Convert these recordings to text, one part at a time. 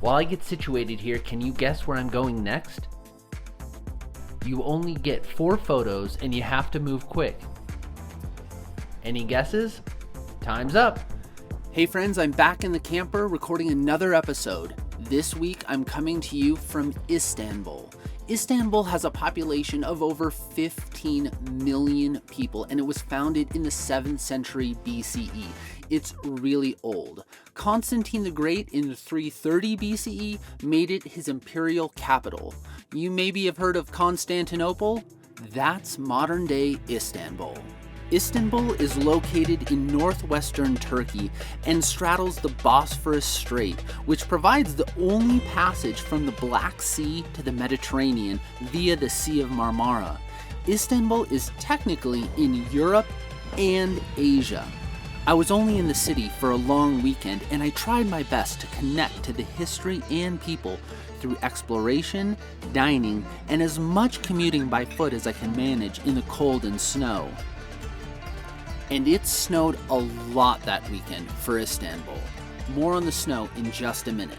While I get situated here, can you guess where I'm going next? You only get 4 photos and you have to move quick. Any guesses? Time's up. Hey friends, I'm back in the camper recording another episode. This week I'm coming to you from Istanbul. Istanbul has a population of over 15 million people, and it was founded in the 7th century BCE. It's really old. Constantine the Great in 330 BCE made it his imperial capital. You maybe have heard of Constantinople? That's modern-day Istanbul. Istanbul is located in northwestern Turkey and straddles the Bosphorus Strait, which provides the only passage from the Black Sea to the Mediterranean via the Sea of Marmara. Istanbul is technically in Europe and Asia. I was only in the city for a long weekend, and I tried my best to connect to the history and people through exploration, dining, and as much commuting by foot as I can manage in the cold and snow. And it snowed a lot that weekend for Istanbul. More on the snow in just a minute.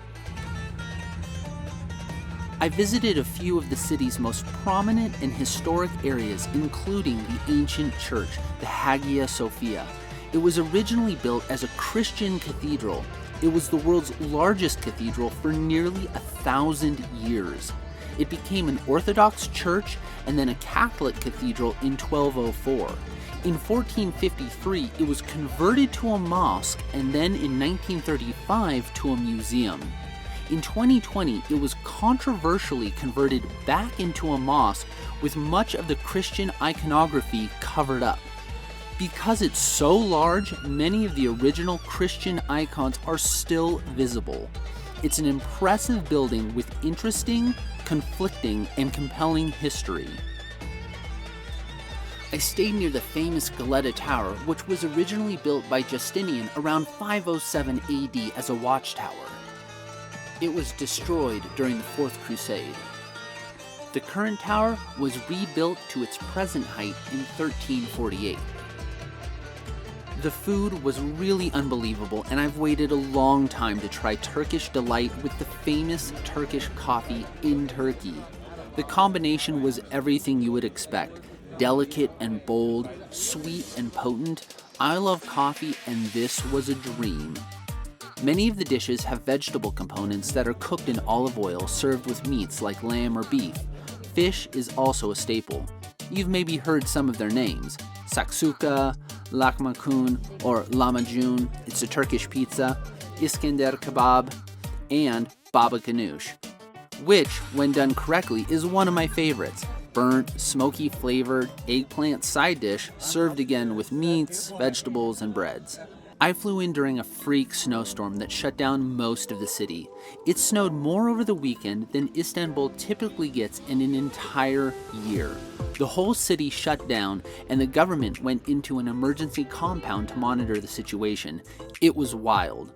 I visited a few of the city's most prominent and historic areas, including the ancient church, the Hagia Sophia. It was originally built as a Christian cathedral. It was the world's largest cathedral for nearly 1,000 years. It became an Orthodox church and then a Catholic cathedral in 1204. In 1453, it was converted to a mosque, and then in 1935 to a museum. In 2020, it was controversially converted back into a mosque with much of the Christian iconography covered up. Because it's so large, many of the original Christian icons are still visible. It's an impressive building with interesting, conflicting, and compelling history. I stayed near the famous Galata Tower, which was originally built by Justinian around 507 AD as a watchtower. It was destroyed during the Fourth Crusade. The current tower was rebuilt to its present height in 1348. The food was really unbelievable, and I've waited a long time to try Turkish delight with the famous Turkish coffee in Turkey. The combination was everything you would expect. Delicate and bold, sweet and potent. I love coffee, and this was a dream. Many of the dishes have vegetable components that are cooked in olive oil served with meats like lamb or beef. Fish is also a staple. You've maybe heard some of their names. Saksuka, lahmacun or lahmacun, it's a Turkish pizza, Iskender kebab, and baba ganoush, which, when done correctly, is one of my favorites. Burnt, smoky flavored, eggplant side dish served again with meats, vegetables, and breads. I flew in during a freak snowstorm that shut down most of the city. It snowed more over the weekend than Istanbul typically gets in an entire year. The whole city shut down, and the government went into an emergency compound to monitor the situation. It was wild.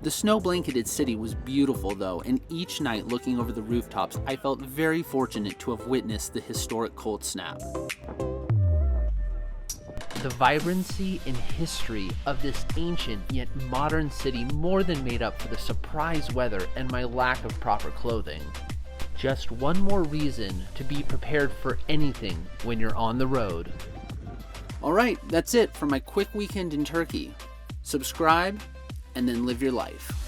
The snow-blanketed city was beautiful though, and each night looking over the rooftops, I felt very fortunate to have witnessed the historic cold snap. The vibrancy and history of this ancient yet modern city more than made up for the surprise weather and my lack of proper clothing. Just one more reason to be prepared for anything when you're on the road. Alright, that's it for my quick weekend in Turkey. Subscribe, and then live your life.